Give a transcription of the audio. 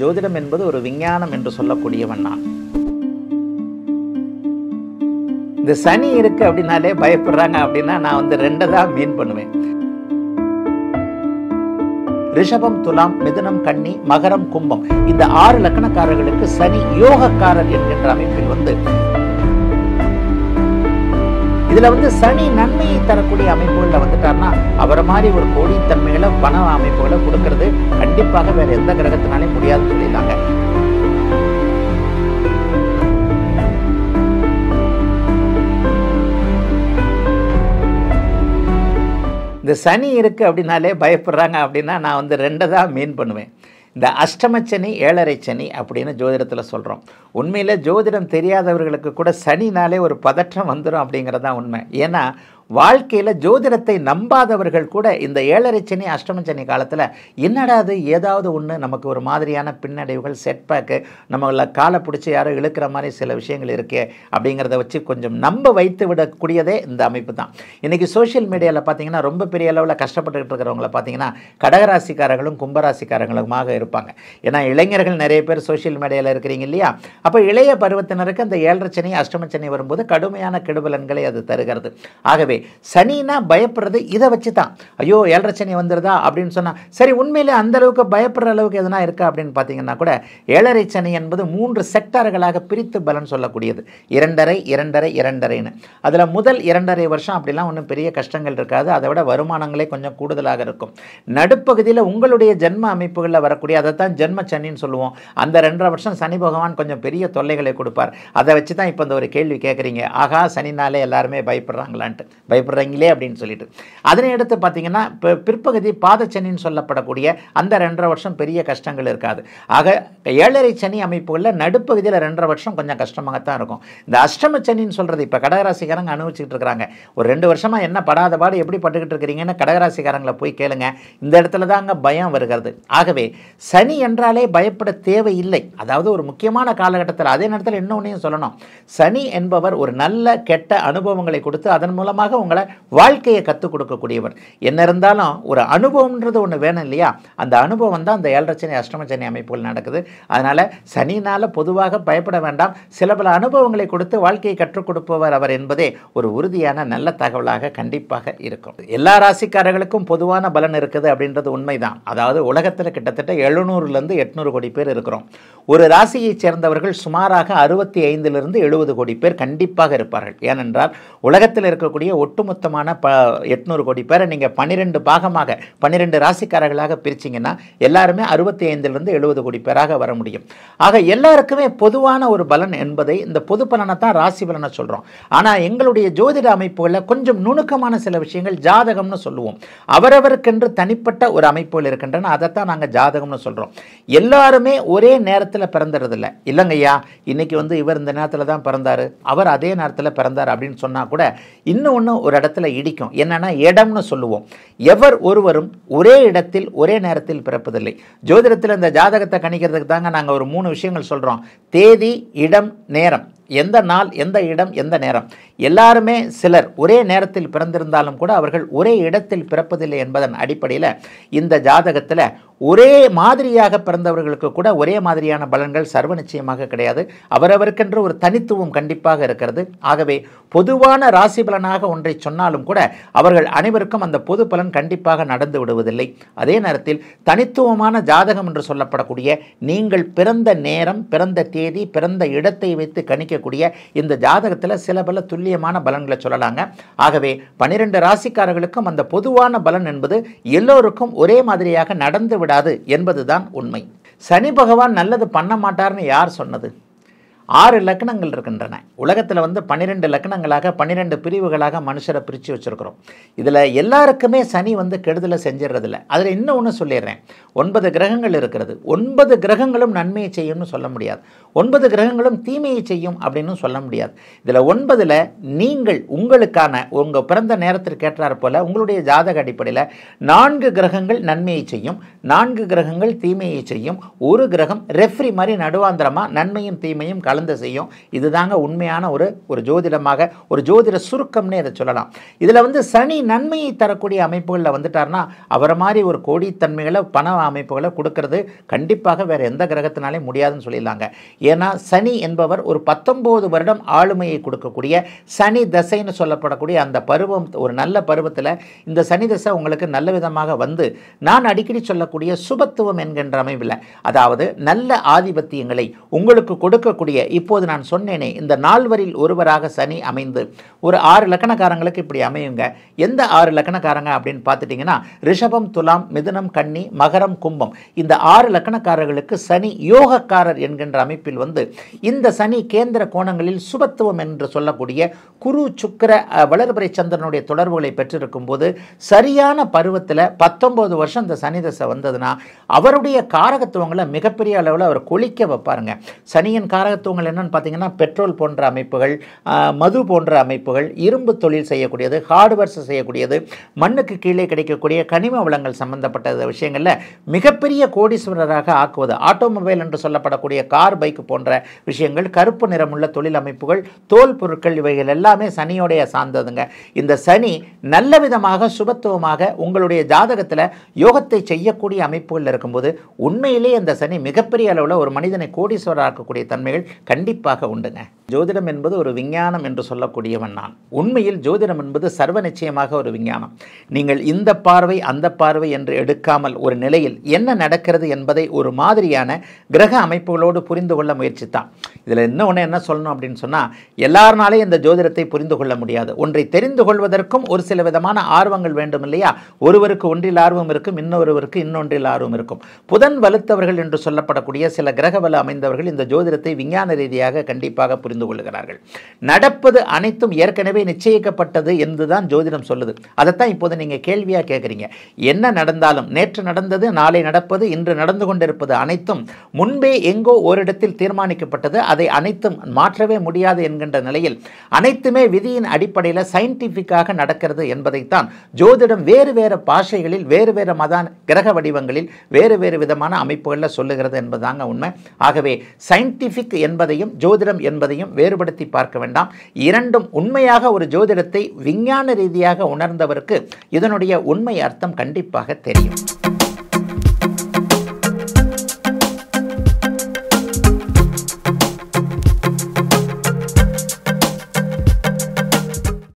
ஜோதிடம் என்பது ஒரு விஞ்ஞானம் என்று சொல்லக்கூடியவன் நான். இந்த சனி இருக்கு அப்படின்னாலே பயப்படுறாங்க அப்படின்னா நான் ரெண்டை தான் மீன் பண்ணுவேன். ரிஷபம், துலாம், மிதுனம், கன்னி, மகரம், கும்பம் இந்த 6 லக்கணக்காரர்களுக்கு சனி யோகக்காரர் என்கின்ற அமைப்பில் இதுல சனி நன்மையை தரக்கூடிய அமைப்புகள்ல வந்துட்டார்னா அவரை மாதிரி ஒரு கோடித்தன்மைகளை பண அமைப்புகளை கொடுக்கறது கண்டிப்பாக வேற எந்த கிரகத்தினாலே முடியாதுன்னு சொல்லிடலாங்க. இந்த சனி இருக்கு அப்படின்னாலே பயப்படுறாங்க அப்படின்னா நான் ரெண்டை தான் மீன் பண்ணுவேன். இந்த அஷ்டமச்சனி, ஏழரை சனி அப்படின்னு ஜோதிடத்தில் சொல்கிறோம். உண்மையில் ஜோதிடம் தெரியாதவர்களுக்கு கூட சனினாலே ஒரு பதற்றம் வந்துடும் அப்படிங்கிறது தான் உண்மை. ஏன்னா வாழ்க்கையில் ஜோதிடத்தை நம்பாதவர்கள் கூட இந்த ஏழரை சனி, அஷ்டமச்சனி காலத்தில் என்னடா அது ஏதாவது ஒன்று நமக்கு ஒரு மாதிரியான பின்னடைவுகள், செட்பேக்கு, நம்மளை காலை பிடிச்சி யாரோ இழுக்கிற மாதிரி சில விஷயங்கள் இருக்கே அப்படிங்கிறத வச்சு கொஞ்சம் நம்ப வைத்து விடக்கூடியதே இந்த அமைப்பு தான். இன்றைக்கி சோஷியல் மீடியாவில் பார்த்தீங்கன்னா ரொம்ப பெரிய அளவில் கஷ்டப்பட்டுக்கிட்டு இருக்கிறவங்கள பார்த்தீங்கன்னா கடகராசிக்காரர்களும் கும்பராசிக்காரங்களுமாக இருப்பாங்க. ஏன்னா இளைஞர்கள் நிறைய பேர் சோஷியல் மீடியாவில் இருக்கிறீங்க இல்லையா? அப்போ இளைய பருவத்தினருக்கு அந்த ஏழரை சனி, அஷ்டமச்சனி வரும்போது கடுமையான கெடுபலன்களை அது தருகிறது. ஆகவே சனினா பயப்படுறது இதை வச்சு தான். ஐயோ ஏழரை சனி வந்துருதா அப்படின்னு சொன்னால் சரி, உண்மையிலே அந்த அளவுக்கு பயப்படுற அளவுக்கு எதுனா இருக்கா அப்படின்னு பார்த்தீங்கன்னா கூட ஏழரை சனி என்பது 3 செக்டார்களாக பிரித்து பலன் சொல்லக்கூடியது. 2.5, 2.5, 2.5ன்னு. அதில் முதல் 2.5 வருஷம் அப்படிலாம் ஒன்றும் பெரிய கஷ்டங்கள் இருக்காது. அதை விட வருமானங்களே கொஞ்சம் கூடுதலாக இருக்கும். நடுப்பகுதியில் உங்களுடைய ஜென்ம அமைப்புகளில் வரக்கூடிய அதை தான் ஜென்ம சனின்னு சொல்லுவோம். அந்த 2.5 வருஷம் சனி பகவான் கொஞ்சம் பெரிய தொல்லைகளை கொடுப்பார். அதை வச்சு தான் இப்போ இந்த ஒரு கேள்வி கேட்குறீங்க, ஆகா சனினாலே எல்லாருமே பயப்படுறாங்களான்ட்டு. பயப்படுறீங்களே அப்படின்னு சொல்லிட்டு அதனை எடுத்து பார்த்தீங்கன்னா பிற்பகுதி பாதச்சனின்னு சொல்லப்படக்கூடிய அந்த 2.5 வருஷம் பெரிய கஷ்டங்கள் இருக்காது. ஆக ஏழரை சனி அமைப்புகளில் நடுப்பகுதியில் 2.5 வருஷம் கொஞ்சம் கஷ்டமாகத்தான் இருக்கும். இந்த அஷ்டம சனின்னு சொல்கிறது இப்போ கடகராசிக்காரங்க அனுபவிச்சுட்டு இருக்கிறாங்க. ஒரு 2 வருஷமாக என்ன படாத பாடு எப்படி பட்டுக்கிட்டு இருக்கிறீங்கன்னு கடகராசிக்காரங்களை போய் கேளுங்க. இந்த இடத்துல தாங்க பயம் வருகிறது. ஆகவே சனி என்றாலே பயப்பட தேவையில்லை. அதாவது ஒரு முக்கியமான காலகட்டத்தில் அதே நேரத்தில் இன்னொன்னையும் சொல்லணும், சனி என்பவர் ஒரு நல்ல கெட்ட அனுபவங்களை கொடுத்து அதன் மூலமாக உங்களை வாழ்க்கையை கற்றுக் கொடுக்கக்கூடியவர். என்ன இருந்தாலும் ஒரு அனுபவம்ன்றது ஒன்று வேணும் இல்லையா? அந்த அனுபவம் தான் அந்த ஏழரை சனி, அஷ்டம சனி அமைப்புகள் நடக்குது. அதனால் சனினால் பொதுவாக பயப்பட வேண்டாம். சில பல அனுபவங்களை கொடுத்து வாழ்க்கையை கற்றுக் கொடுப்பவர் அவர் என்பதே ஒரு உறுதியான நல்ல தகவலாக கண்டிப்பாக இருக்கும். எல்லா ராசிக்காரர்களுக்கும் பொதுவான பலன் இருக்குது அப்படின்றது உண்மைதான். அதாவது உலகத்தில் கிட்டத்தட்ட 700லேருந்து 800 கோடி பேர் இருக்கிறோம். ஒரு ராசியைச் சேர்ந்தவர்கள் சுமாராக 65லிருந்து 70 கோடி பேர் கண்டிப்பாக இருப்பார்கள். ஏனென்றால் உலகத்தில் இருக்கக்கூடிய ஒட்டுமொத்தமான 800 கோடி பேரை நீங்கள் 12 பாகமாக 12 ராசிக்காரர்களாக பிரிச்சிங்கன்னா எல்லாருமே 65லிருந்து 70 கோடி பேராக வர முடியும். ஆக எல்லாருக்குமே பொதுவான ஒரு பலன் என்பதை இந்த பொது பலனை தான் ராசி பலனை சொல்கிறோம். ஆனால் எங்களுடைய ஜோதிட அமைப்புகளில் கொஞ்சம் நுணுக்கமான சில விஷயங்கள் ஜாதகம்னு சொல்லுவோம். அவரவருக்கென்று தனிப்பட்ட ஒரு அமைப்புகள் இருக்கின்றன, அதைத்தான் நாங்கள் ஜாதகம்னு சொல்கிறோம். எல்லாருமே ஒரே நேரத்தில் பிறந்துறதில்லை. இல்லைங்கய்யா இன்னைக்கு இவர் இந்த நேரத்தில் தான் பிறந்தார், அவர் அதே நேரத்தில் பிறந்தார் அப்படின்னு சொன்னால் கூட இன்னொன்று ஒரு இடத்துல இடிக்கும். என்னன்னா இடம்னு சொல்லுவோம். எவர் ஒருவரும் ஒரே இடத்தில் ஒரே நேரத்தில் பிறப்பதில்லை. ஜோதிடத்தில் இந்த ஜாதகத்தை கணிக்கிறதுக்கு தாங்க நாங்கள் ஒரு 3 விஷயங்கள் சொல்கிறோம். தேதி, இடம், நேரம். எந்த நாள், எந்த இடம், எந்த நேரம். எல்லாருமே சிலர் ஒரே நேரத்தில் பிறந்திருந்தாலும் கூட அவர்கள் ஒரே இடத்தில் பிறப்பதில்லை என்பதன் அடிப்படையில் இந்த ஜாதகத்தில் ஒரே மாதிரியாக பிறந்தவர்களுக்கு கூட ஒரே மாதிரியான பலன்கள் சர்வ நிச்சயமாக கிடையாது. அவரவருக்கென்று ஒரு தனித்துவம் கண்டிப்பாக இருக்கிறது. ஆகவே பொதுவான ராசி பலனாக ஒன்றை சொன்னாலும் கூட அவர்கள் அனைவருக்கும் அந்த பொது பலன் கண்டிப்பாக நடந்து விடுவதில்லை. அதே நேரத்தில் தனித்துவமான ஜாதகம் என்று சொல்லப்படக்கூடிய நீங்கள் பிறந்த நேரம், பிறந்த தேதி, பிறந்த இடத்தை வைத்து கணிக்கக்கூடிய இந்த ஜாதகத்தில் சில பல துல்லியமான பலன்களை சொல்லலாங்க. ஆகவே 12 ராசிக்காரர்களுக்கும் அந்த பொதுவான பலன் என்பது எல்லோருக்கும் ஒரே மாதிரியாக நடந்து விடாது என்பதுதான் உண்மை. சனி பகவான் நல்லது பண்ண மாட்டார்னு யார் சொன்னது? 6 லக்கணங்கள் இருக்கின்றன. உலகத்தில் 12 லக்கணங்களாக 12 பிரிவுகளாக மனுஷரை பிரித்து வச்சுருக்கிறோம். இதில் எல்லாருக்குமே சனி கெடுதலை செஞ்சிடறதில்ல. அதில் இன்னும் ஒன்று சொல்லிடுறேன். 9 கிரகங்கள் இருக்கிறது. 9 கிரகங்களும் நன்மையை செய்யும்னு சொல்ல முடியாது. 9 கிரகங்களும் தீமையை செய்யும் அப்படின்னு சொல்ல முடியாது. இதில் 9ல் நீங்கள் உங்களுக்கான உங்கள் பிறந்த நேரத்திற்கு ஏற்றாற் போல உங்களுடைய ஜாதக அடிப்படையில் 4 கிரகங்கள் நன்மையை செய்யும், 4 கிரகங்கள் தீமையை செய்யும், ஒரு கிரகம் ரெஃப்ரி மாதிரி நடுவாந்திரமாக நன்மையும் தீமையும் கலந்து செய்யும். இதுதாங்க உண்மையான ஒரு ஜோதிடமாக ஒரு ஜோதிட சுருக்கம்னே இதை சொல்லலாம். இதில் சனி நன்மையை தரக்கூடிய அமைப்புகளில் வந்துட்டார்னா அவரை மாதிரி ஒரு கோடித்தன்மைகளை பண அமைப்புகளை கொடுக்கறது கண்டிப்பாக வேறு எந்த கிரகத்தினாலே முடியாதுன்னு சொல்லிடலாங்க. ஏன்னா சனி என்பவர் ஒரு 19 வருடம் ஆளுமையை கொடுக்கக்கூடிய சனி தசைன்னு சொல்லப்படக்கூடிய அந்த பருவம், ஒரு நல்ல பருவத்தில் இந்த சனி தசை உங்களுக்கு நல்ல விதமாக வந்து நான் அடிக்கடி சொல்லக்கூடிய சுபத்துவம் என்கின்ற அமைப்பில், அதாவது நல்ல ஆதிபத்தியங்களை உங்களுக்கு கொடுக்கக்கூடிய, இப்போது நான் சொன்னேனே இந்த 4வரில் ஒருவராக சனி அமைந்து ஒரு 6 லக்கணக்காரங்களுக்கு இப்படி அமையுங்க. எந்த 6 லக்கணக்காரங்க அப்படின்னு பார்த்துட்டிங்கன்னா ரிஷபம், துலாம், மிதுனம், கன்னி, மகரம், கும்பம், இந்த 6 லக்கணக்காரர்களுக்கு சனி யோகக்காரர் என்கின்ற அமைப்பில் இந்த சனி கேந்திர கோணங்களில் சுபத்துவம் என்று சொல்லக்கூடிய குரு, சுக்கிர, வளர்பிறை சந்திரனுடைய தொடர்புகளை பெற்றிருக்கும் போது சரியான பருவத்தில் 19 வருஷம் இந்த சனி தசை வந்ததுன்னா அவருடைய காரகத்துவங்களை மிகப்பெரிய அளவில் அவர் கொளிக்க வைப்பாருங்க. சனியின் காரகத்துவங்கள் என்னன்னு பார்த்தீங்கன்னா பெட்ரோல் போன்ற அமைப்புகள், மது போன்ற அமைப்புகள், இரும்பு தொழில் செய்யக்கூடியது, ஹார்ட்வேர்ஸ் செய்யக்கூடியது, மண்ணுக்கு கீழே கிடைக்கக்கூடிய கனிம வளங்கள் சம்பந்தப்பட்ட விஷயங்களில் மிகப்பெரிய கோடீஸ்வரராக ஆக்குவது, ஆட்டோமொபைல் என்று சொல்லப்படக்கூடிய கார், பைக் போன்ற விஷயங்கள், கருப்பு நிறமுள்ள தொழில் அமைப்புகள், தோல் பொருட்கள், இவைகள் எல்லாமே சனியோடைய சார்ந்ததுங்க. இந்த சனி நல்ல விதமாக சுபத்துவமாக உங்களுடைய ஜாதகத்தில் யோகத்தை செய்யக்கூடிய அமைப்புகள் இருக்கும்போது உண்மையிலே இந்த சனி மிகப்பெரிய அளவில் ஒரு மனிதனை கோடீஸ்வரராக்கக்கூடிய தன்மைகள் கண்டிப்பாக உண்டுங்க. ஜோதிடம் என்பது ஒரு விஞ்ஞானம் என்று சொல்லக்கூடியவன் நான். உண்மையில் ஜோதிடம் என்பது சர்வ நிச்சயமாக ஒரு விஞ்ஞானம். நீங்கள் இந்த பார்வை அந்த பார்வை என்று எடுக்காமல் ஒரு நிலையில் என்ன நடக்கிறது என்பதை ஒரு மாதிரியான கிரக அமைப்புகளோடு புரிந்து கொள்ள முயற்சித்தான். இதில் இன்னொன்று என்ன சொல்லணும் அப்படின்னு சொன்னால், எல்லாருனாலே இந்த ஜோதிடத்தை புரிந்து கொள்ள முடியாது. ஒன்றை தெரிந்து கொள்வதற்கும் ஒரு சில விதமான ஆர்வங்கள் வேண்டும் இல்லையா? ஒருவருக்கு ஒன்றில் ஆர்வம் இருக்கும், இன்னொருவருக்கு இன்னொன்றில் ஆர்வம் இருக்கும். புதன் வலுத்தவர்கள் என்று சொல்லப்படக்கூடிய சில கிரக வலு அமைந்தவர்கள் இந்த ஜோதிடத்தை விஞ்ஞான ரீதியாக கண்டிப்பாக புரிந்து கொள்கிறார்கள். நடப்பது அனைத்தும் ஏற்கனவே நிச்சயிக்கப்பட்டது என்றுதான் ஜோதிடம் சொல்லுது. அதைத்தான் இப்போது நீங்க கேள்வியா கேட்குறீங்க. என்ன நடந்தாலும், நேற்று நடந்தது, நாளை நடப்பது, இன்று நடந்து கொண்டிருப்பது அனைத்தும் முன்பே எங்கோ ஓரிடத்தில் தீர்மானிக்கப்பட்டது, அதை அனைத்தும் மாற்றவே முடியாது என்கின்ற நிலையில் அனைத்துமே விதியின் அடிப்படையில் சயின்டிஃபிக்காக நடக்கிறது என்பதைத்தான் ஜோதிடம் வேறு வேறு பாஷைகளில், வேறு வேறு மத கிரக வடிவங்களில், வேறு வேறு விதமான அமைப்புகளில் சொல்லுகிறது என்பதாங்க உண்மை. ஆகவே சயின்டிஃபிக் என்பதையும் ஜோதிடம் என்பதையும் வேறுபடுத்தி பார்க்க வேண்டாம். இரண்டும் உண்மையாக ஒரு ஜோதிடத்தை விஞ்ஞான ரீதியாக உணர்ந்தவருக்கு இதனுடைய உண்மை அர்த்தம் கண்டிப்பாக தெரியும்.